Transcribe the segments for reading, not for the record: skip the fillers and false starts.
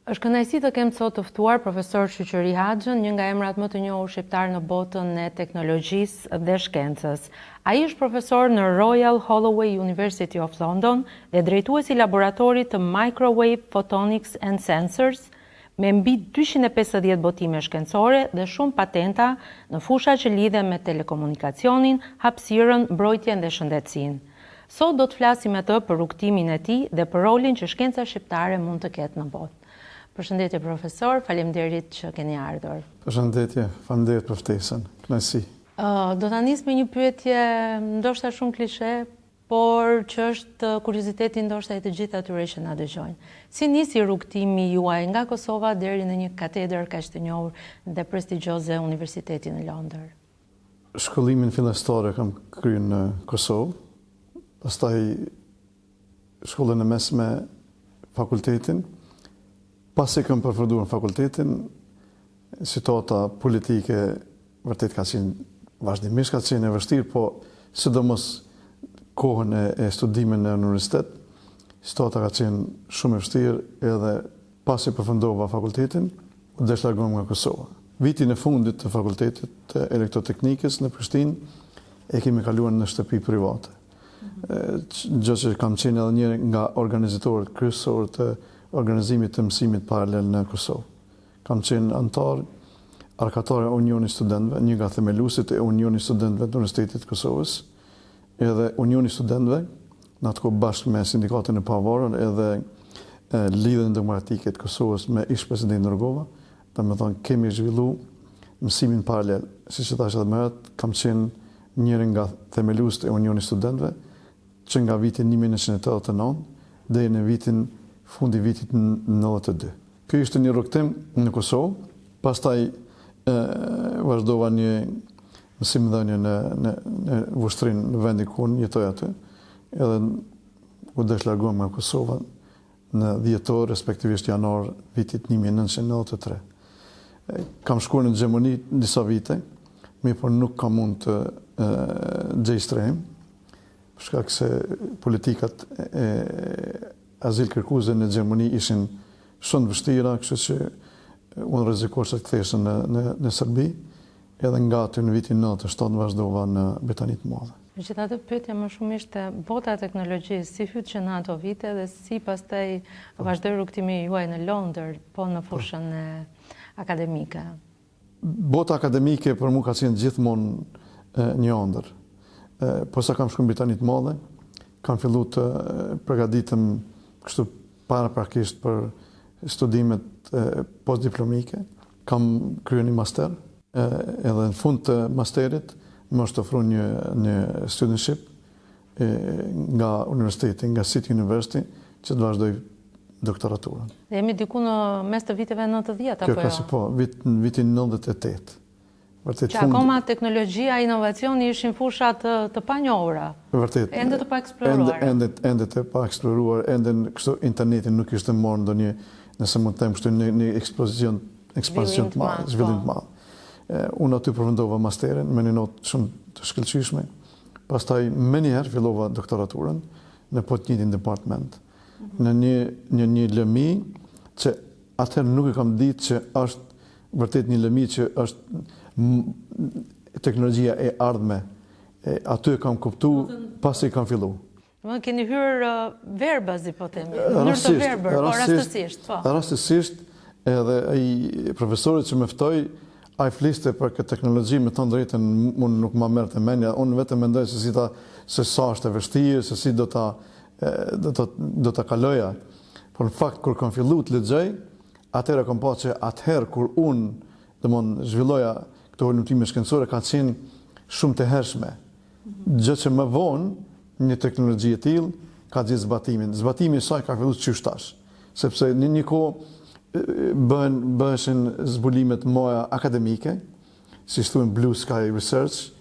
Është kënaqësi të kem sot të ftuar profesor Shoqëri Haxhën, një nga emrat më të njohur shqiptar në botën e teknologjisë dhe shkencës. Ai është profesor në Royal Holloway University of London dhe drejtuesi i laboratorit të Microwave Photonics and Sensors, me mbi 250 botime shkencore dhe shumë patenta në fusha që lidhen me telekomunikacionin, hapësirën, mbrojtjen dhe shëndetësinë. Sot do të flasim me të për rrugtimin e tij dhe për rolin që shkenca shqiptare mund të ketë në botë. Përshëndetje profesor, faleminderit që keni ardhur. Përshëndetje, faleminderit për ftesën. Kënaqësi. Do ta nis me një pyetje ndoshta shumë klishe, por që është kurioziteti ndoshta i të gjithë atyre që na dëgjojnë. Si nisi rrugtimi juaj nga Kosova deri në një katedër kaq të njohur dhe prestigjioze universiteti në Londër? Shkollimin fillestar e kam kryer në Kosovë, pastaj shkollën e mesme, fakultetin. Pasi kam përfunduar fakultetin, situata politike vërtet ka qenë vazhdimisht ka qenë e vështirë, po sidomos kohën e studimit në universitet, situata ka qenë shumë e vështirë edhe pasi përfundova fakultetin, u desh largova nga Kosova. Vitin e fundit të fakultetit të elektroteknikës në Prishtinë e kemi kaluar në shtëpi private. Gjë që kam qenë edhe një nga organizatorët kryesorë të organizimit të mësimit paralel në Kosovë. Kam qenë antar arkatar e Unioni Studentëve, një nga themeluesit e Unioni Studentëve të Universitetit të Kosovës, edhe Unioni Studentëve, në atë kohë bashkë me sindikatën e pavarur edhe Lidhjen Demokratike të Kosovës me ish president Nurgova, domethënë kemi zhvilluar mësimin paralel. Siç e thash edhe më herët, kam qenë njëri nga themeluesit e Unioni Studentëve, që nga viti 1989 deri në fundi vitit 92. Ky ishte një rrugtim në Kosovë, pastaj vazhdova një mësimdhënie në Vushtrinë, në vendin ku jetoj aty, edhe u desh largova nga Kosova në dhjetor, respektivisht janar vitit 1993. Kam shkuar në Gjermani disa vite, por nuk kam mund të gjej strehim, për shkak se politikat e azil kërkuesve në Gjermani ishin shumë vështira, kështu që unë rrezikosh të kthesem në Serbi, edhe nga aty në vitin 97 vazhdova në Britani të Madhe. Megjithatë, pyetja më shumë ishte bota e teknologjisë, si hyt që në ato vite dhe si pastaj vazhdoi rrugtimi juaj në Londër, po në fushën e akademike. Bota akademike për mua ka qenë gjithmonë një ëndër. Po sa kam shkuar në Britani të Madhe, kam filluar të përgatitem kështu paraprakisht për studimet postdiplomike. Kam kryer një master, edhe në fund të masterit më është ofruar një studentship nga universiteti, nga City University, që të vazhdoj doktoraturën. Dhe jemi diku në mes të viteve 90 apo jo? Kjo ka po, vitin 98. Që akoma teknologjia, inovacioni ishin fusha të panjohura. Vërtet. Ende të pa eksploruar. Ende të pa eksploruar, ende kështu interneti nuk ishte marrë ndonjë, nëse mund të them kështu, një ekspozicion të madh, zhvillim të madh. Unë aty përfundova masterin me një notë shumë të shkëlqyeshme. Pastaj më njëherë fillova doktoraturën në po të njëjtin departament. Në një lëmi që atëherë nuk e kam ditë që është vërtet një lëmi që është teknologjia e ardhme. Aty e kam kuptuar pasi kam filluar. Më keni hyrë verbazi, po themi, në mënyrë të verbër, po rastësisht, po. Rastësisht, edhe ai profesori që më ftoi, ai fliste për këtë teknologji, me thënë drejtën, unë nuk ma merrte mendja, unë vetëm mendoj se sa është e vështirë, se si do ta kaloja. Por në fakt kur kam filluar të lexoj, atëherë kam pasur që atëherë kur unë zhvilloja këto ulëmtime shkencore ka qenë shumë të hershme. Gjë që më vonë një teknologji e tillë ka gjithë zbatimin. Zbatimi i saj ka filluar çysh tash, sepse në një kohë bëheshin zbulimet mëdha akademike, si thuhen Blue Sky Research,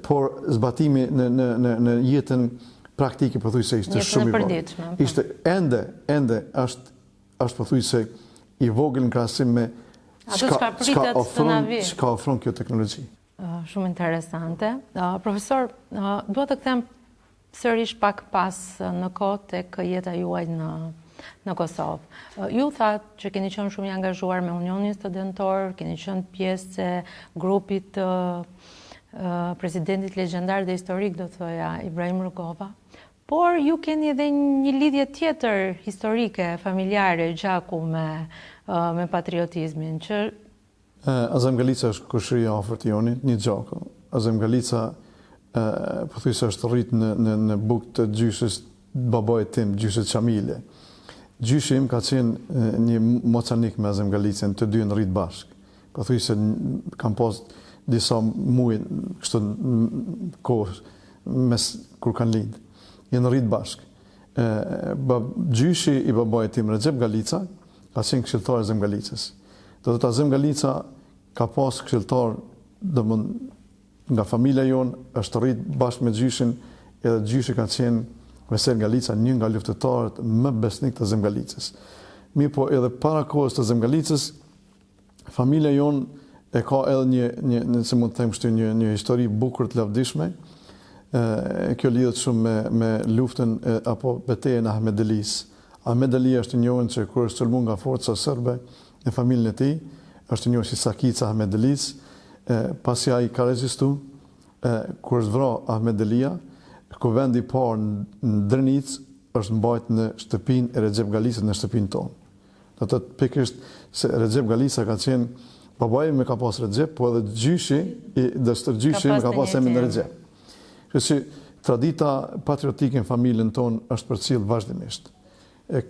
por zbatimi në jetën praktike pothuajse ishte shumë i vogël. Ishte ende është pothuajse i vogël në krahasim me çka ofron kjo teknologji. Shumë interesante. Profesor, dua të kthem sërish pak pas në kohë tek jeta juaj në në Kosovë. Ju thatë që keni qenë shumë i angazhuar me Unionin Studentor, keni qenë pjesë e grupit të presidentit legjendar dhe historik, do thoja, Ibrahim Rugova. Por ju keni edhe një lidhje tjetër historike, familjare, gjaku me patriotizmin, që... Azem Galica është kushëria afërt jonit, një gjaku. Azem Galica, po thuj se është rrit në bukë të gjyshës babait tim, gjyshës Qamile. Gjyshi im ka qenë një mocanik me Azem Galicën, të dy në rrit bashkë. Po thuj se kam pas disa muaj kështu kohë mes kur kanë lindë. Jenë rrit bashkë. Gjyshi i babait tim, Recep Galica, ka qenë këshilltar Azem Galicës. Do të Azem Galica ka pas këshilltar nga familja jonë, është rrit bashkë me gjyshin, edhe gjyshi ka qenë Vesel Galica, një nga luftëtarët më besnik të Azem Galicës. Mirë po edhe para kohës të Azem Galicës, familja jonë e ka edhe se mund të them kështu një histori bukur të lavdishme. Kjo lidhet shumë me luftën apo betejën e Ahmed Delis. Ahmed Deli është njohur që kur është sulmuar nga forca serbe në familjen e tij, është njohur si Sakica Ahmed Delis. Pasi ai ka rezistu, kur është vrarë Ahmed Delia, kuvendi i parë në Drenicë është mbajtur në shtëpinë e Recep Galicës, në shtëpinë tonë. Do të thotë pikërisht se Recep Galica ka qenë babai më ka pas Recep, po edhe gjyshi më ka pas emrin Recep. Kështu që tradita patriotike në familjen tonë është përcjell vazhdimisht.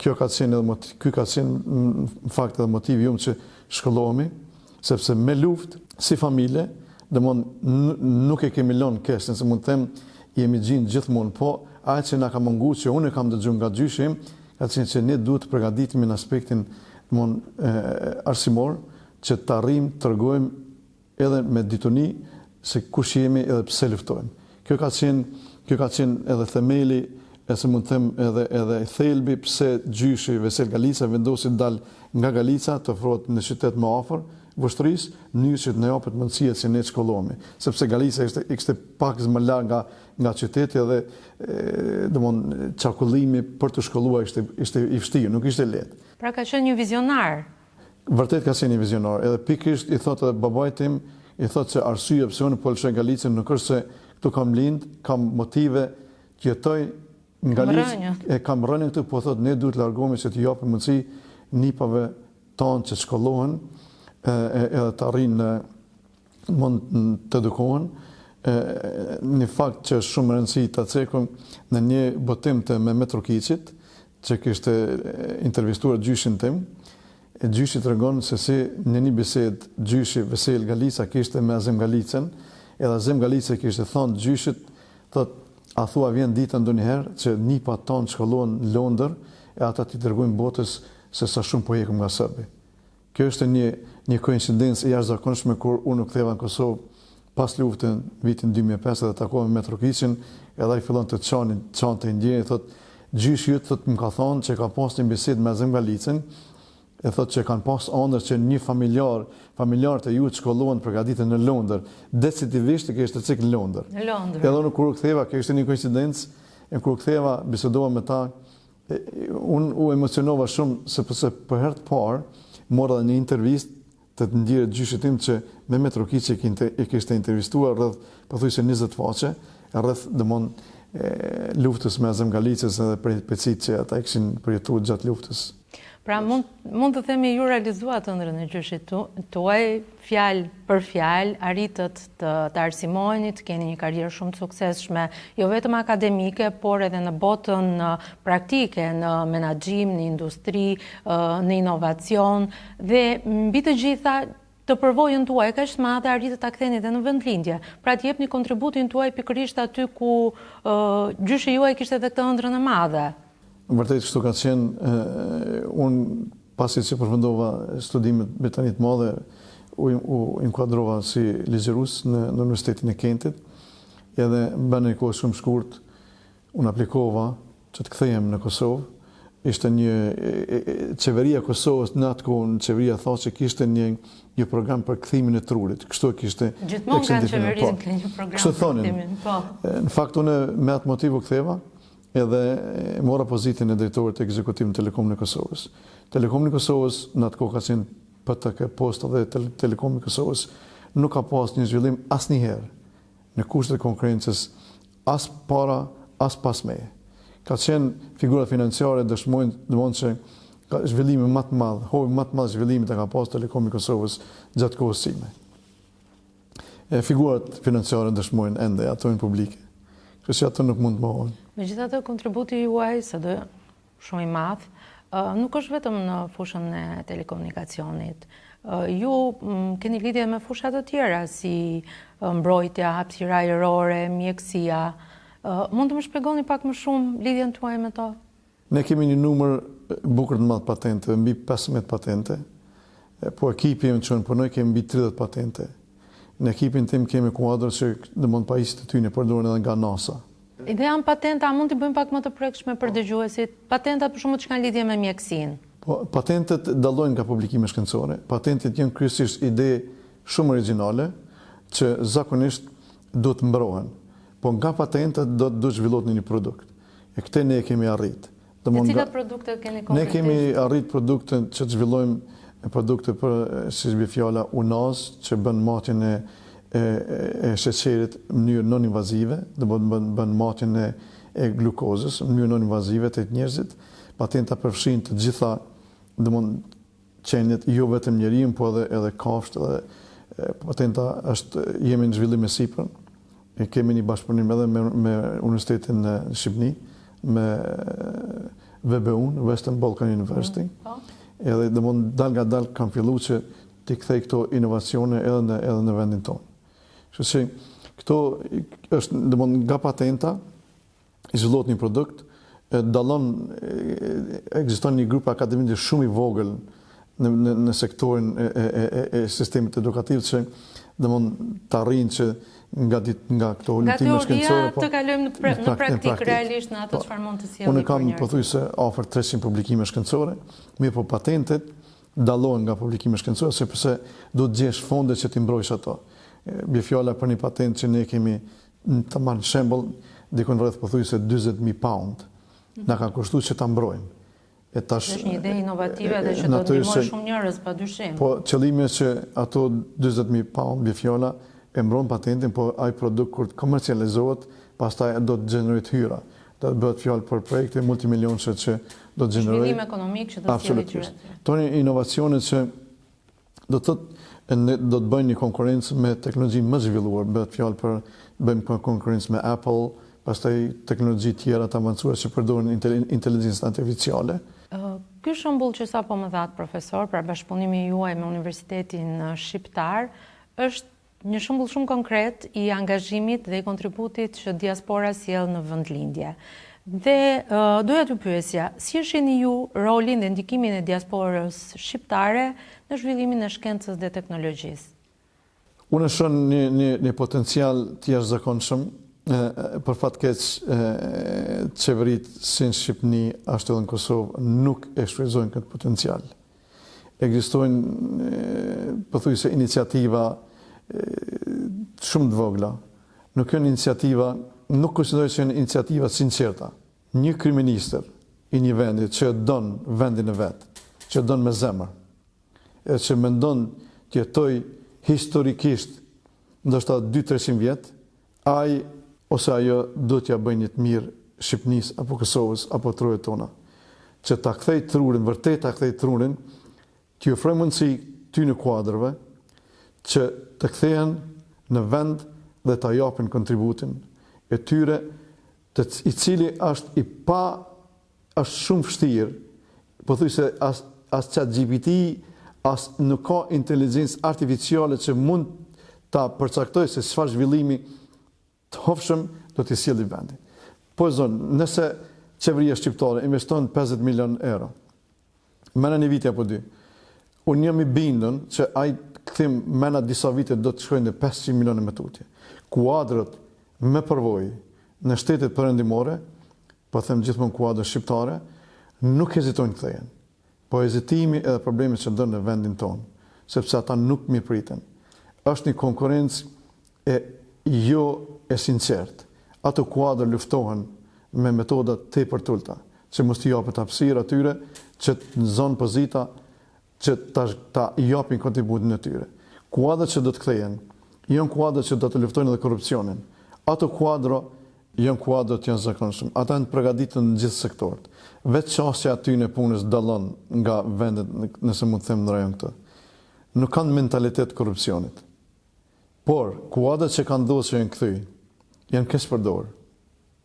Ky ka qenë në fakt edhe motivi im që shkollohemi, sepse me luftë si familje, nuk e kemi lënë keq, se mund të them jemi gjinë gjithmonë, po ajo që na ka munguar që unë kam dëgjuar nga gjyshi im, ka qenë që ne duhet të përgatitemi në aspektin arsimor, që të arrijmë të tregojmë edhe me dituni se kush jemi edhe pse luftojmë. Kjo ka qenë edhe themeli, se mund të them edhe thelbi pse gjyshi Vesel Galica vendosi të dalë nga Galica të ofrohet në qytet më afër vështrisë, në mënyrë që të na japet mundësia që ne të shkollohemi, sepse Galica ishte pak më larg nga qyteti dhe çarkullimi për të shkolluar ishte i vështirë, nuk ishte lehtë. Pra ka qenë një vizionar. Vërtet ka qenë një vizionar, edhe pikërisht i thotë edhe babait tim, i thotë se arsyeja pse unë po lëshoj Galicën nuk është se këtu kam lind, kam motive që jetoj në Galicë, kam rënë këtu, po thotë ne duhet të largohemi që të japim mundësi nipave tonë që shkollohen, edhe të arrijnë mund të edukohen. Një fakt që është shumë rëndësi ta cekum në një botim të Mehmet Rukiqit, që kishte intervistuar gjyshin tim. Gjyshi tregon se si në një bisedë gjyshi Vesel Galica kishte me Azem Galicën, edhe Azem Galica kishte thonë gjyshit, thotë, a thua vjen dita ndonjëherë që nipat tonë shkollohen në Londër e ata t'i dërgojnë botës se sa shumë po hekum nga serbi. Kjo është një koincidencë e jashtëzakonshme kur unë u ktheva në Kosovë pas luftën vitin 2005 dhe takova me Rukiqin, edhe ai fillon të çante ndjenjë, thotë gjyshi yt thotë më ka thonë që ka pas një bisedë me Azem Galicën, e thotë që kanë pas ëndër që një familjarët e ju të shkollohen përgatiten në Londër, deciditivisht që ishte cik në Londër. Në Londër. Edhe unë kur u ktheva, kjo ishte një koincidencë, e kur u ktheva, bisedova me ta, unë u emocionova shumë sepse për herë të parë mora një intervistë të ndjerë gjyshit tim që Mehmet Rukiqi e kishte intervistuar rreth pothuajse 20 faqe, rreth luftës me Azem Galicës edhe peripecit që ata kishin përjetuar gjatë luftës. Pra mund të themi ju realizuat ëndrrën e gjyshit tuaj, fjalë për fjalë, arritët të arsimojeni, të keni një karrierë shumë të suksesshme, jo vetëm akademike, por edhe në botën praktike, në menaxhim, në industri, në inovacion, dhe mbi të gjitha të përvojën tuaj kaq të madhe arritët ta ktheni edhe në vendlindje. Pra të jepni kontributin tuaj pikërisht aty ku gjyshi juaj kishte edhe këtë ëndrrën e madhe. Vërtet kështu ka qenë, unë pasi që përfundova studimet britanit madhe, u inkuadrova si ligjërues në Universitetin e Kentit, edhe më një kohë shumë shkurt, unë aplikova që të kthehem në Kosovë. Ishte qeveria Kosovës në atë kohë, qeveria tha që kishte një program për kthimin e trurit. Kështu kishte. Gjithmonë kanë qeverisë një program për kthimin, po. Në fakt unë me atë motiv u ktheva. edhe mora pozitin e drejtorit ekzekutiv në Telekomin e Kosovës. Telekomin e Kosovës në atë kohë ka qenë PTK Posta dhe Telekomi i Kosovës nuk ka pas një zhvillim asnjëherë në kushtet e konkurrencës, as para, as pas meje. Ka qenë figurat financiare dëshmojnë që ka zhvillimi më të madh, hovi më të madh zhvillimit e ka pas Telekomi i Kosovës gjatë kohës sime. Figurat financiare dëshmojnë ende, ato janë publike. Kështu që ato nuk mund të mohohen. Megjithatë, kontributi juaj, sado shumë i madh, nuk është vetëm në fushën e telekomunikacionit. Ju keni lidhje me fusha të tjera, si mbrojtja, hapësira ajrore, mjekësia. Mund të më shpjegoni pak më shumë lidhjen tuaj me to? Ne kemi një numër bukur të madh patente, mbi 15 patente, po ekipi im që punoj kemi mbi 30 patente. Në ekipin tim kemi kuadër që domthonë pajisjet e tyre përdoren edhe nga NASA. Ideja në patenta, a mund t'i bëjmë pak më të prekshme për dëgjuesit? Patentat për shembull që kanë lidhje me mjekësinë. Po, patentet dallojnë nga publikime shkencore. Patentet janë kryesisht ide shumë origjinale që zakonisht do të mbrohen. Po nga patentet do të zhvillohet një produkt. E këtë ne e kemi arrit. E cilat produkte keni konkretisht? Ne kemi arrit produkte që të zhvillojmë produkte për, si bie fjala, UNAZ, që bën matjen e sheqerit në mënyrë non-invazive, dhe bën matjen e glukozës në mënyrë non-invazive të njerëzit. Patenta përfshin të gjitha qenjet, jo vetëm njeriu, po edhe kafshët, edhe patenta jemi në zhvillim me Siprën. Kemi një bashkëpunim edhe me Universitetin në Shqipëni, me VBU-n, Western Balkan University. Edhe dal nga dal kam filluar që t'i kthej këto inovacione edhe në vendin tonë. Kështu që këto është nga patenta i zhvillohet një produkt, dallon ekziston një grup akademik shumë i vogël në sektorin e sistemit edukativ që të arrijnë që nga këto ultime shkencore të kalojmë në praktik realisht në ato çfarë mund të sjellë. Unë kam pothuajse afër 300 publikime shkencore, mirë po patentet dallohen nga publikime shkencore sepse do të gjesh fonde që t'i mbrojsh ato. Bie fjala për një patent që ne kemi, të marr shembull, dikon rreth pothuajse 40.000 pound. Na ka kushtuar që ta mbrojmë. Është një ide inovative dhe që do të ndihmojë shumë njerëz padyshim. Po qëllimi është që ato 40.000 pound bie fjala e mbron patentin, po ai produkt kur të komercializohet, pastaj do të gjenerojë hyra. Do të bëhet fjalë për projekte multimilionëshe që do të gjenerojë zhvillim ekonomik që do të sjellë gjëra. Toni inovacione që do të bëjnë një konkurrencë me teknologji më zhvilluar, bëhet fjalë për bëjmë konkurrencë me Apple, pastaj teknologji tjera të avancuara që përdorin inteligjencën artificiale. Ky shembull që sapo më thatë profesor, pra bashkëpunimi juaj me Universitetin Shqiptar, është një shembull shumë konkret i angazhimit dhe i kontributit që diaspora sjell në vendlindje. Dhe doja t'ju pyesja, si shihni ju rolin dhe ndikimin e diasporës shqiptare në zhvillimin e shkencës dhe teknologjisë? Unë shoh një potencial të jashtëzakonshëm. Për fat keq qeverit si në Shqipëni ashtu edhe në Kosovë nuk e shfrytëzojnë këtë potencial. Ekzistojnë pothuajse iniciativa shumë të vogla. Nuk janë iniciativa, nuk konsideroj se janë iniciativa sinqerta. Një kryeministër i një vendi që don vendin e vet, që don me zemër, e që mendon të jetojë historikisht ndoshta 200-300 vjet, ai ose ajo do t'ja bëjnë një të mirë Shqipënisë apo Kosovës apo trojet tona. Që ta kthej trurin, vërtet ta kthej trurin, t'i ofroj mundësi ty në kuadrëve që të kthehen në vend dhe ta japin kontributin e tyre, i cili është është shumë vështirë, pothuajse as ChatGPT, as nuk ka inteligjencë artificiale që mund ta përcaktojë se çfarë zhvillimi të hofshëm do t'i sjellë vendin. Po zonë, nëse qeveria shqiptare investon 50 milion euro, mena një vit apo dy, unë jam i bindën që ai kthim mena disa vite do të shkojnë në 500 milion me tutje. Kuadrët me përvojë në shtetet perëndimore, po them gjithmonë kuadrët shqiptare, nuk hezitojnë kthehen. Po hezitimi edhe problemet që ndodhin në vendin tonë, sepse ata nuk mirëpriten. Është një konkurrencë jo e sinqert. Ato kuadër luftohen me metoda tepër tulta, që mos t'i japet hapësirë atyre që në zonë pozita që ta japin kontributin e tyre. Kuadrat që do të kthehen, janë kuadrat që do të luftojnë edhe korrupsionin. Ato kuadra janë kuadrat që janë zakonshëm. Ata janë përgatitur në gjithë sektorët. Vetë çështja aty në punës dallon nga vendet, nëse mund të them në rajon këtë. Nuk kanë mentalitet korrupsionit. Por kuadrat që kanë dhënë që janë kthy, janë keq përdorur.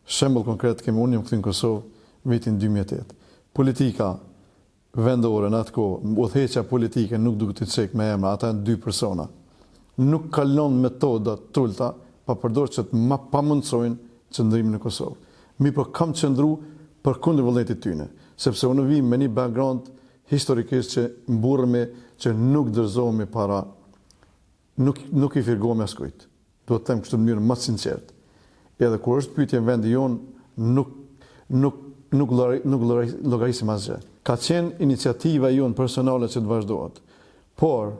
Shembull konkret kemi unë jam kthy në Kosovë vitin 2008. Politika vendore në atë kohë, udhëheqja politike nuk duhet të cek me emra, ata janë dy persona. Nuk kalon metoda tulta pa përdorur që të pamundsojnë qëndrimin në Kosovë. Mi po kam qëndru për kundër vullnetit tyne, sepse unë vim me një background historikisht që mburremi që nuk dërzohemi para, nuk i firgohemi askujt. Do të them kështu në mënyrë më të sinqertë. Edhe kur është pyetje në vendi jonë, nuk llogarisim asgjë. Ka qenë iniciativa jonë personale që të vazhdohet. Por,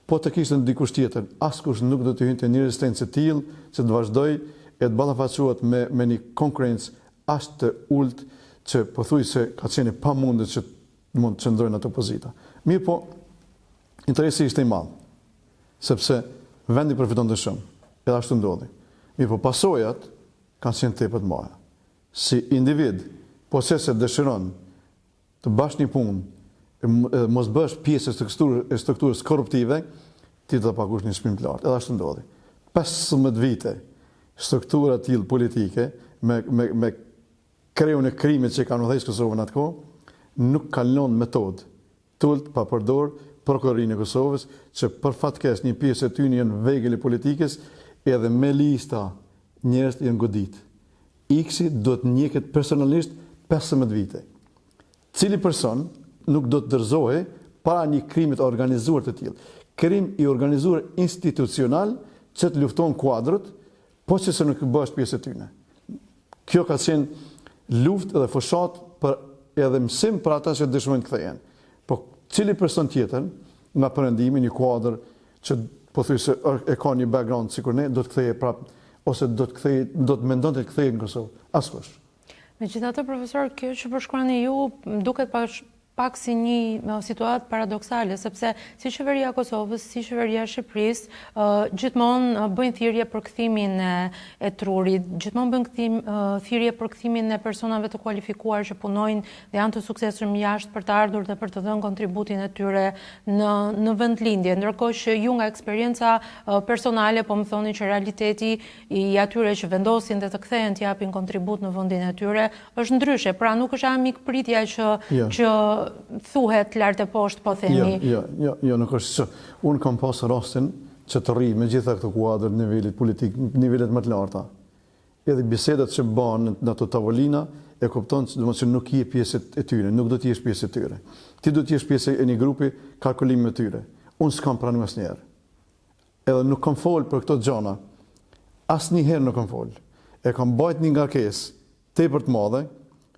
po të kishte dikush tjetër, askush nuk do të hynte në një rezistencë të tillë që të vazhdoj e të ballafaqohet me një konkurrencë aq të ulët që pothuajse ka qenë pamundur që mund të qëndrojnë ato pozita. Mirë po, interesi ishte i madh, sepse vendi përfitonte shumë, edhe ashtu ndodhi. Mirë po, pasojat kanë qenë tepër të mëdha. Si individ, po se dëshiron të bash një punë, mos bësh pjesë e strukturës korruptive, ti do të paguash një çmim të lartë. Edhe ashtu ndodhi. 15 vite struktura të tillë politike me krijon e krimit që kanë udhëhequr Kosovën atë kohë, nuk kalon metodë tult pa përdor prokurorinë e Kosovës, që për fatkeq një pjesë e tyre janë vegël i politikës, edhe me lista njerëz janë godit. Iksi do të njeket personalisht 15 vite. Cili person nuk do të dërzohej para një krimi të organizuar të tillë. Krim i organizuar institucional që të lufton kuadrët, po që se nuk bësh pjesë e tyne. Kjo ka qenë luftë edhe fushat për edhe mësim për ata që dëshmojnë të kthehen. Po cili person tjetër nga perëndimi një kuadër që pothuajse e ka një background sikur ne do të kthehej prapë ose do të mendonte të kthehej në Kosovë. Askush. Megjithatë, profesor, kjo që përshkruani ju duket pak si një situatë paradoksale, sepse si qeveria e Kosovës, si qeveria e Shqipërisë, gjithmonë bëjnë thirrje për kthimin e trurit, gjithmonë bëjnë thirrje për kthimin e personave të kualifikuar që punojnë dhe janë të suksesshëm jashtë për të ardhur dhe për të dhënë kontributin e tyre në vendlindje, ndërkohë që ju nga eksperienca personale po më thoni që realiteti i atyre që vendosin dhe të kthehen të japin kontribut në vendin e tyre është ndryshe, pra nuk është amikpritja që thuhet lart e poshtë, po themi. Jo, nuk është që. Unë kam pas rastin që të rri me gjitha këto kuadër nivelit politik, nivelet më të larta. Edhe bisedat që banë në ato tavolina e kupton që nuk je pjesë e tyre, nuk do të jesh pjesë e tyre. Ti do të jesh pjesë e një grupi kalkulimi me tyre. Unë s'kam pranuar asnjëherë. Edhe nuk kam fol për këto gjëra. Asnjëherë nuk kam fol. E kam bajt një ngarkesë tepër të madhe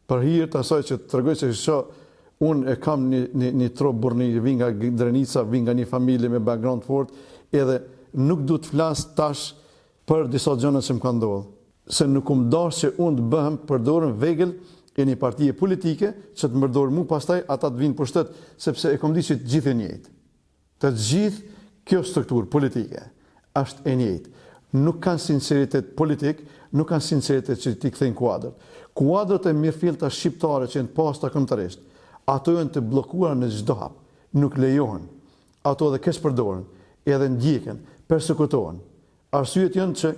për hir të asaj që tregoj se unë e kam një trop burrni, vi nga Drenica, vi nga një familje me background fort, edhe nuk du të flas tash për disa gjëra që më kanë ndodhur. Se nuk më dash që unë të bëhem përdorën vegël e një partie politike që të mërdorë mu pastaj ata të vinë pushtet, sepse e kom di që të gjithë e njëjtë. Të gjithë kjo strukturë politike është e njëjtë. Nuk kanë sinceritet politik, nuk kanë sinceritet që ti kthejnë kuadrët. Kuadrët e mirëfillta shqiptare që janë pasta kombëtarisht, ato janë të bllokuara në çdo hap, nuk lejohen. Ato edhe keq përdoren, edhe ndjeken, persekutohen. Arsyet janë që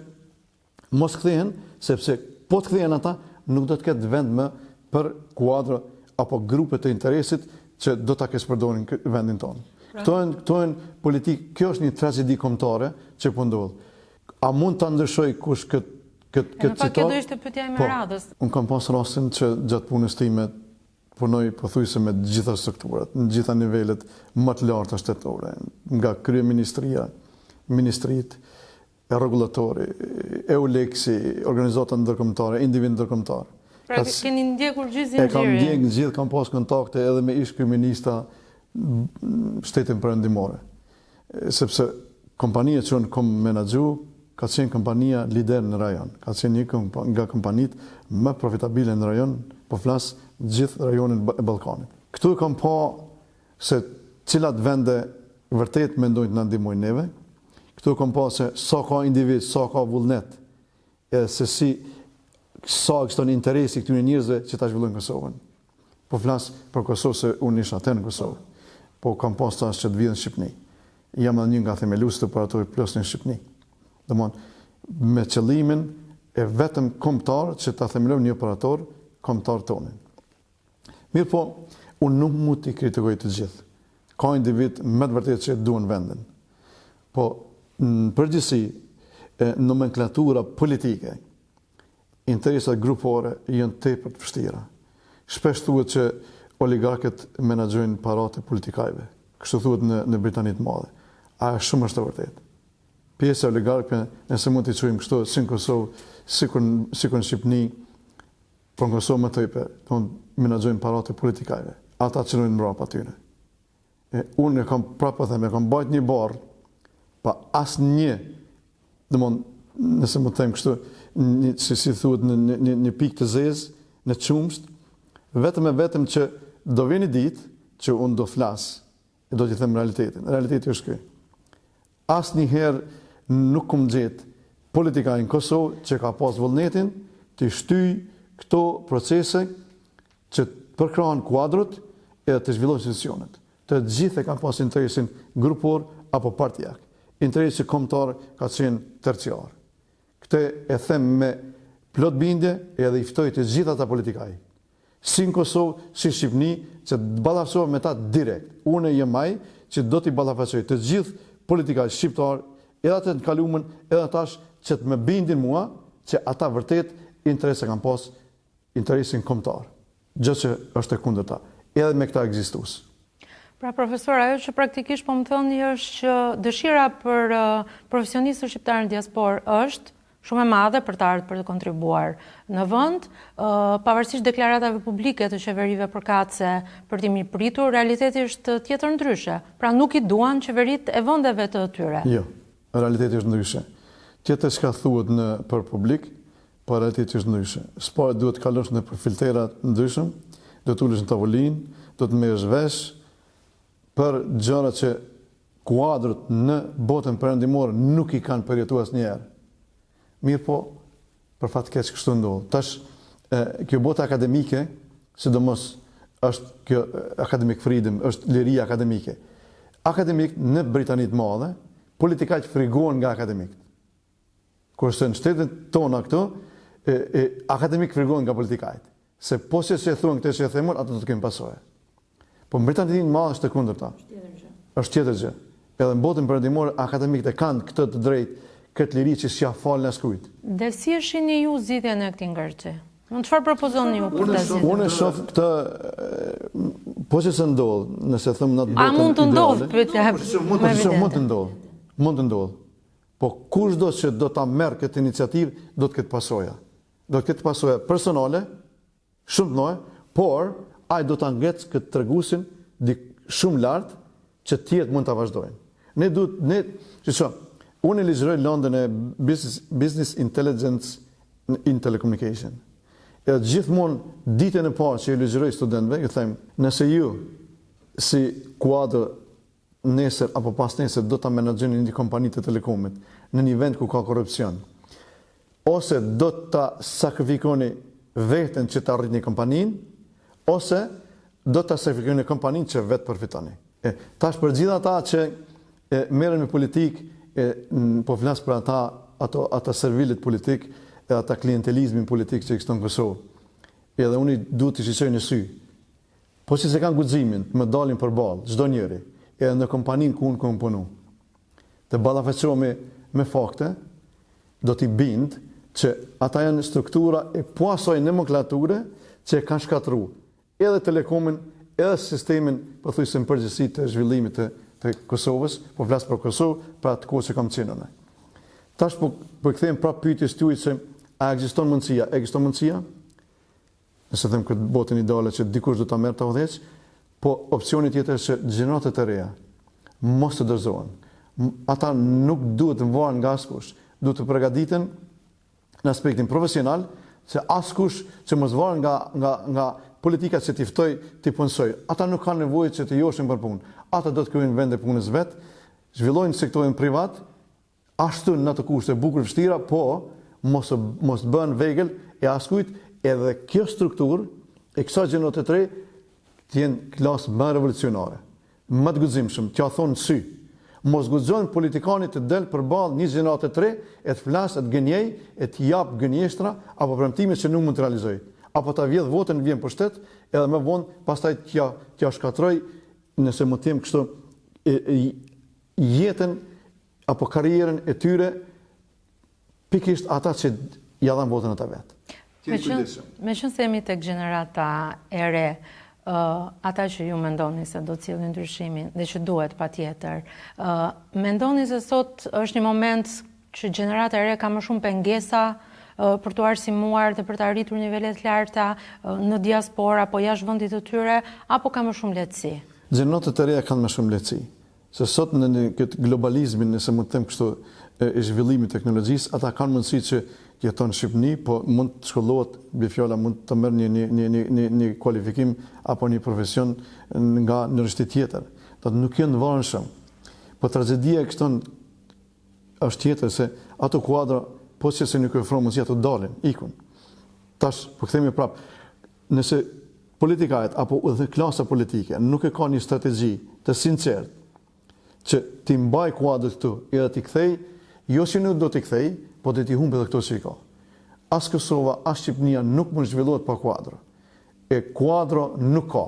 mos kthehen, sepse po të kthehen ata, nuk do të ketë vend më për kuadra apo grupe të interesit që do ta keq përdorin vendin tonë. Këto janë politikë, kjo është një tragjedi kombëtare që po ndodh. A mund ta ndryshoj kush këtë citat? Kjo do ishte pyetja e radhës. Unë kam pas rastin që gjatë punës time punoj pothuajse me të gjitha strukturat, në gjitha nivelet më të larta shtetore, nga kryeministria, ministrit, rregullatori, EULEX-i, organizata ndërkombëtare, individ ndërkombëtar. Pra keni ndjekur gjithë zinxhirin. E kam ndjekur gjithë, kam pas kontakte edhe me ish kryeminista shtetin perëndimore. Sepse kompania që unë kam menaxhu ka qenë kompania lider në rajon. Ka qenë një nga kompanitë më profitabile në rajon, po flas gjithë rajonin e Ballkanit. Këtu kam pa se cilat vende vërtet mendojnë të na ndihmojnë neve. Këtu kam pa se sa ka individ, sa ka vullnet, se sa ekziston interesi këtyre njerëzve që ta zhvillojnë Kosovën. Po flas për Kosovë se unë isha atë në Kosovë. Po kam pas tash që të vjen në Shqipëri. Jam edhe një nga themeluesit të Operatori Plus në Shqipëri. Domthonë me qëllimin e vetëm kombëtar që ta themelojmë një operator kombëtar tonë. Mirë po, unë nuk mund t'i kritikoj të gjithë. Ka individ me të vërtetë që duan vendin. Po në përgjithësi nomenklatura politike, interesat grupore janë tepër të vështira. Shpesh thuhet që oligarkët menaxhojnë paratë e politikajve. Kështu thuhet në Britaninë të Madhe. A shumë është e vërtetë. Pjesë e oligarkëve, nëse mund t'i quajmë kështu, si në Kosovë, sikur në Shqipëri, por në Kosovë më tepër, menaxhojnë paratë e politikajve. Ata qëllojnë mbrapa atyre. Unë e kam prapë them, e kam bajt një barë, pa asnjë, nëse më them kështu, si thuhet një pikë të zezë, në çumsht, vetëm që do vjen ditë që unë do flas e do t'i them realitetin. Realiteti është ky. Asnjëherë nuk kam gjetë politikaj në Kosovë që ka pas vullnetin të shtyj këto procese që të përkrahen kuadrot e të zhvillojnë institucionet. Të gjithë e kanë pas interesin grupor apo partijak. Interesi kombëtar ka qenë terciar. Këtë e them me plot bindje edhe i ftoj të gjithë ata politikaj. Si në Kosovë, si Shqipëni, që të ballafaqohem me ta direkt. Unë jam ai që do t'i ballafaqoj të gjithë politikaj shqiptar, edhe atë të kaluamën, edhe tash që të më bindin mua që ata vërtet interese kanë pas interesin kombëtar. Gjë që është e kundërta, edhe me këta ekzistues. Pra, profesor, ajo që praktikisht po më thoni është që dëshira për profesionistë shqiptarë në diasporë është shumë e madhe për të ardhur për të kontribuar në vend, pavarësisht deklaratave publike të qeverive përkatëse për t'i mirëpritur, realiteti është tjetër ndryshe. Pra nuk i duan qeveritë e vendeve të tyre. Jo, realiteti është ndryshe. Tjetër çka thuhet për publik, po realiteti është ndryshe. S'po duhet të kalosh në filtera të ndryshëm, do të ulesh në tavolinë, do të merresh vesh për gjëra që kuadrët në botën perëndimore nuk i kanë përjetuar asnjëherë. Mirë po, për fat keq kështu ndodh. Tash, kjo botë akademike, sidomos është kjo academic freedom, është liria akademike. Akademik në Britaninë të Madhe, politikaqët frigohen nga akademikët. Kurse në shtetet tona këtu, akademik frigohen nga politikaqët. Se po se thuan këtë që e themur, ato do të kemë pasojë. Po në Britaninë të Madhe është e kundërta. Është tjetër gjë. Edhe në botën perëndimore akademikët e kanë këtë të drejtë, këtë liri që s'ja falën askujt. Dhe si e shihni ju zgjidhjen e këtij ngërçi? Çfarë propozoni ju për ta zgjidhur? Unë shoh këtë po që se ndodh, nëse them në atë botën. A mund të ndodh pyetja? Mund të ndodh. Po kushdo që do ta merr këtë iniciativë do të ketë pasoja. Do të ketë pasoja personale, shumë të mëdha, por ai do ta ngrecë këtë treguesin shumë lart që tjerët mund ta vazhdojnë. Unë e ligjëroj London e Business Intelligence in Telecommunication. E gjithmonë ditën e parë që e ligjëroj studentëve, ju them, nëse ju si kuadër nesër apo pas nesër do ta menaxhoni një kompani të telekomit në një vend ku ka korrupsion, ose do ta sakrifikoni veten që ta arritni kompaninë, ose do ta sakrifikoni kompaninë që vetë përfitoni. Tash për gjithë ata që merren me politikë, po flas për ata servilet politik e ata klientelizmin politik që ekziston në Kosovë. Edhe unë duhet të shqetësoj në sy. Po që se kanë guximin, më dalin përballë çdo njeri, edhe në kompaninë ku unë kam punu. Të ballafaqohemi me fakte, do t'i bind që ata janë struktura e asaj nomenklature që e kanë shkatruar edhe telekomin, edhe sistemin, pothuajse në përgjithësi të zhvillimit të Kosovës, po flas për Kosovë, për atë kohë që kam qenë në. Tash po kthehem prapë pyetjes tuaj se a ekziston mundësia? Ekziston mundësia? Nëse them këtë botën ideale që dikush do ta merr ta udhëheq, po opsioni tjetër është që gjeneratat e reja mos të dorëzohen. Ata nuk duhet të varen nga askush, duhet të përgatiten në aspektin profesional, se askush që mos varet nga politika që t'i ftoj t'i punësoj. Ata nuk kanë nevojë që të joshin për punë. Ata do të kryejnë vende punës vet, zhvillojnë sektorin privat, ashtu në ato kushte bukur vështira, po mos bën vegël e askujt, edhe kjo strukturë e kësaj gjenote të re të jenë klasë më revolucionare, më të guximshëm, t'ja thonë sy. Mos guxojnë politikanit të del përballë një gjenerate të re, e të flasë, të gënjej, e të jap gënjeshtra apo premtime që nuk mund të realizoj. Apo ta vjedh votën vjen për shtet, edhe më vonë pastaj t'ja shkatroj, nëse më them kështu, jetën apo karrierën e tyre pikërisht ata që ja dhan votën ata vet. Me qënë se jemi tek gjenerata e re, ata që ju mendoni se do të cilin ndryshimin dhe që duhet patjetër, mendoni se sot është një moment që gjenerata e re ka më shumë pengesa për të arsimuar dhe për të arritur nivelet larta në diaspora apo jashtë vendit të tyre, apo ka më shumë lehtësi? Gjeneratët e reja kanë më shumë lehtësi. Se sot në këtë globalizmin, nëse mund të them kështu, e zhvillimit të teknologjisë, ata kanë mundësi që jeton në Shqipëni, po mund të shkollohet, mbi fjala mund të merr një kualifikim apo një profesion nga universitet tjetër. Do të nuk janë të varënshëm. Po tragjedia e këston është tjetër, se ato kuadra po që se nuk ofron mundësi ato dalin, ikun. Tash, po kthehemi prapë, nëse politikajet apo edhe klasa politike nuk e ka një strategji të sinqertë që t'i mbaj kuadrët këtu edhe t'i kthej, jo që nuk do t'i kthej, po të t'i humbe edhe këto që i ka. As Kosova, as Shqipënia nuk mund zhvillohet pa kuadro. E kuadro nuk ka.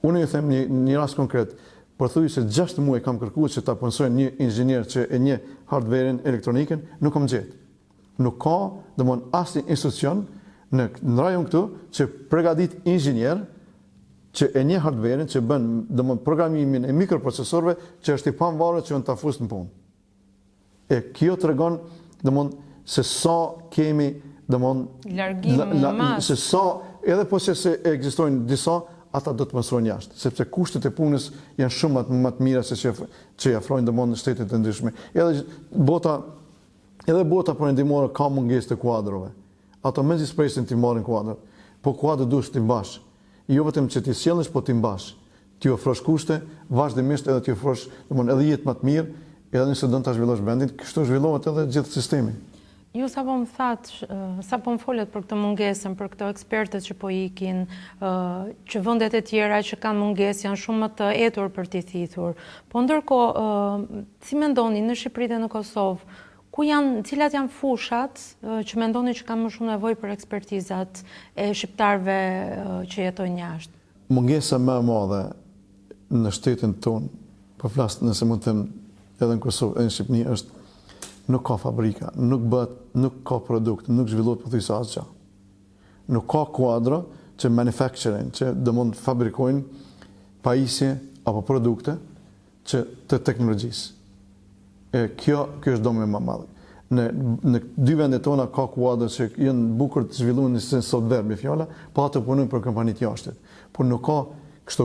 Unë ju them një rast konkret, përthuajse 6 muaj kam kërkuar që ta punësoj një inxhinier që e një hardware-in elektronikën, nuk kam gjetë. Nuk ka, domthon asnjë institucion në rajon këtu që përgatit inxhinier që e një hardware-in që bën domthon programimin e mikroprocesorëve që është i pavarur që ta fusë në punë. E kjo tregon domthon se sa kemi domthon largim se sa edhe po se ekzistojnë disa, ata do të mësojnë jashtë, sepse kushtet e punës janë shumë më të mira se që i afrojnë domthon në shtetet e ndryshme. Edhe bota perëndimore ka mungesë të kuadrove. Ato mezi presin të marrin kuadrat, po kuadrat duhet të mbash. Jo vetëm që ti sjellësh, po ti mbash. Ti ofrosh kushte, vazhdimisht edhe ti ofrosh domthon edhe jetë më të mirë, edhe nëse do ta zhvillosh vendin, kështu zhvillohet edhe gjithë sistemi. Ju sapo më folet për këtë mungesën, për këto ekspertët që po ikin, që vendet e tjera që kanë mungesë janë shumë më të etur për t'i thithur. Po ndërkohë, si mendoni në Shqipëri dhe në Kosovë, cilat janë fushat që mendoni që kanë më shumë nevojë për ekspertizat e shqiptarëve që jetojnë jashtë? Mungesa më e madhe në shtetin tonë, po flas nëse mund të them edhe në Kosovë, edhe në Shqipëni, është nuk ka fabrika, nuk ka produkt, nuk zhvillohet pothuajse asgjë. Nuk ka kuadro që manufacturing, që domthon fabrikojnë pajisje apo produkte të teknologjisë. Kjo është domi më madh. Në 2 vendet tona ka kuadra që janë bukur të zhvilluar në software me fjala, po ato punojnë për kompanitë jashtë. Por nuk ka kështu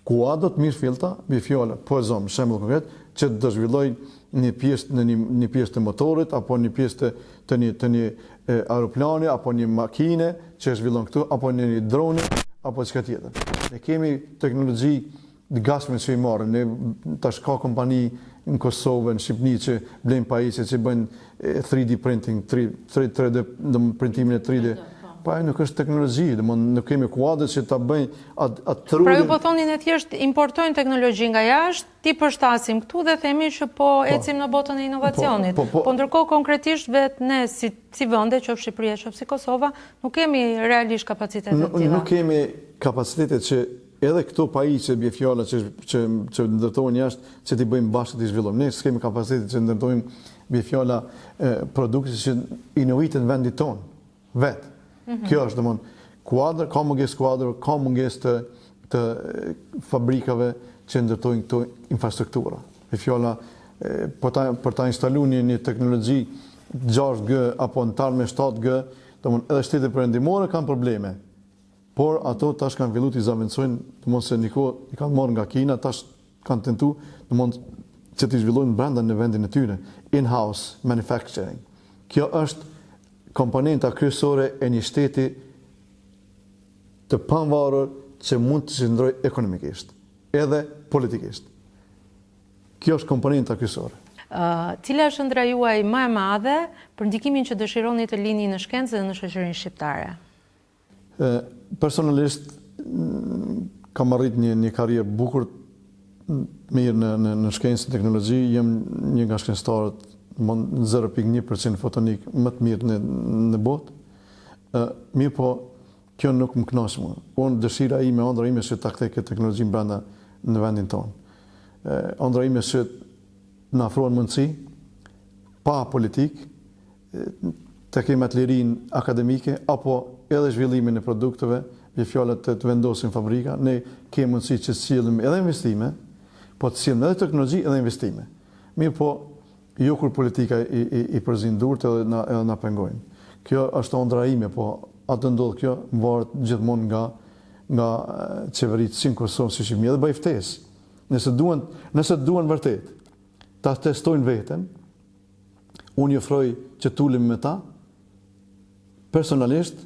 kuadra të mirë filta me fjala, po zom, shembull konkret, që do zhvilloj një pjesë të motorit apo një pjesë të një aeroplani apo një makine që zhvillon këtu apo një droni apo çka tjetër. Ne kemi teknologji të gatshme që i marrin. Ne tash ka kompani në Kosovë, në Shqipëni që blejnë pajisje, që bëjnë 3D printing, 3D printimin e 3D. Pa nuk është teknologji, nuk kemi kuadrat që ta bëjnë atë trudin. Pra ju po thoni ne thjesht importojnë teknologji nga jashtë, ti përshtasim këtu dhe themi që po ecim në botën e inovacionit. Po ndërkohë konkretisht vetë ne si vende, qoftë Shqipëria, qoftë si Kosova, nuk kemi realisht kapacitete të tilla. Nuk kemi kapacitetet që edhe këto pajisje bie fjala që ndërtojnë jashtë, që ti bëjmë bashkë të zhvillojmë. Ne s'kemi kapacitet që ndërtojmë bie fjala produkte që inovitet në vendin tonë, vetë. Kjo është domthon kuadër, ka mungesë kuadër, ka mungesë të fabrikave që ndërtojnë këto infrastruktura. Bie fjala për ta instaluar një teknologji 6G apo në tarme 7G, domthon edhe shtetet perëndimore kanë probleme. Por ato tash kanë filluar të zaventojnë, domthon se i kanë marrë nga Kina, tash kanë tentuar, domthon që të zhvillojnë brenda në vendin e tyre, in-house manufacturing. Kjo është komponenta kryesore e një shteti të pavarur që mund të qëndrojë ekonomikisht, edhe politikisht. Kjo është komponenta kryesore. Cila është ëndra juaj më e madhe për ndikimin që dëshironi të lini në shkencë dhe në shoqërinë shqiptare? Personalisht kam arrit një karrierë bukur mirë në shkencë dhe teknologji, jem një nga shkencëtarët 0.1% fotonik më të mirë në botë. Mirë po, kjo nuk më kënaq mua. Unë dëshira ime, ëndra ime është ta kthej këtë teknologji brenda në vendin tonë. Ëndra ime është në afrohen mundësi, pa politik, të kemi atë lirinë akademike, apo edhe zhvillimin e produkteve, me fjalët të vendosin fabrika, ne kemi mundësi që të sillim edhe investime, po të sillim edhe teknologji edhe investime. Mirë po, jo kur politika i përzin durt edhe na pengojnë. Kjo është ëndra ime, po atë ndodh kjo varet gjithmonë nga qeveritë si në Kosovë, si Shqipëri, edhe bëj ftesë. Nëse duan vërtet ta testojnë veten, unë ofroj që tulim me ta, personalisht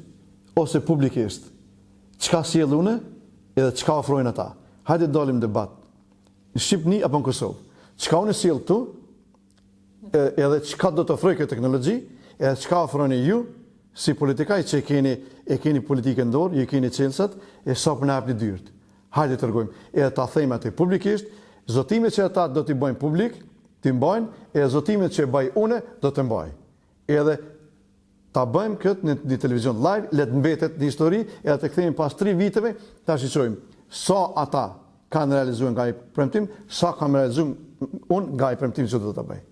ose publikisht. Çka sjell unë edhe çka ofrojnë ata. Hajde dalim debat. Në Shqipëri apo në Kosovë. Çka unë sjell këtu, edhe çka do të ofroj këtë teknologji, edhe çka ofroni ju si politikaj që e keni politikën dorë, ju keni çelësat, e sa po na hapni dyert. Hajde tregojmë. Edhe ta themi atë publikisht, zotimet që ata do t'i bëjnë publik, t'i mbajnë, e zotimet që e baj une, do të mbaj. Edhe ta bëjmë këtë në televizion live, le të mbetet në histori, edhe të kthehemi pas 3 viteve, ta shiqojmë sa ata kanë realizuar nga i premtim, sa kam realizuar unë nga i premtim që do të bëj.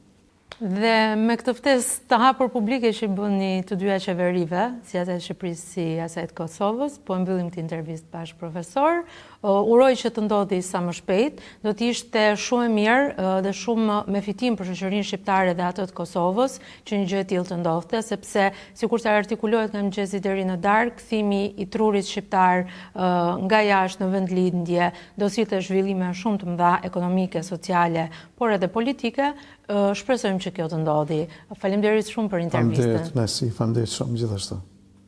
Dhe me këtë ftesë të hapur publike që bëni të dyja qeverive, si asaj të Shqipërisë si asaj të Kosovës, po mbyllim këtë intervistë bashkë profesor. Uroj që të ndodhi sa më shpejt, do të ishte shumë e mirë dhe shumë me fitim për shoqërinë shqiptare dhe atë të Kosovës, që një gjë e tillë të ndodhte, sepse sikurse artikulohet nga mëngjesi deri në darkë, kthimi i trurit shqiptar nga jashtë në vendlindje do sillte zhvillime shumë të mëdha ekonomike, sociale, por edhe politike. Shpresojmë që kjo të ndodhi. Faleminderit shumë për intervistën. Faleminderit, Nesi, faleminderit shumë gjithashtu.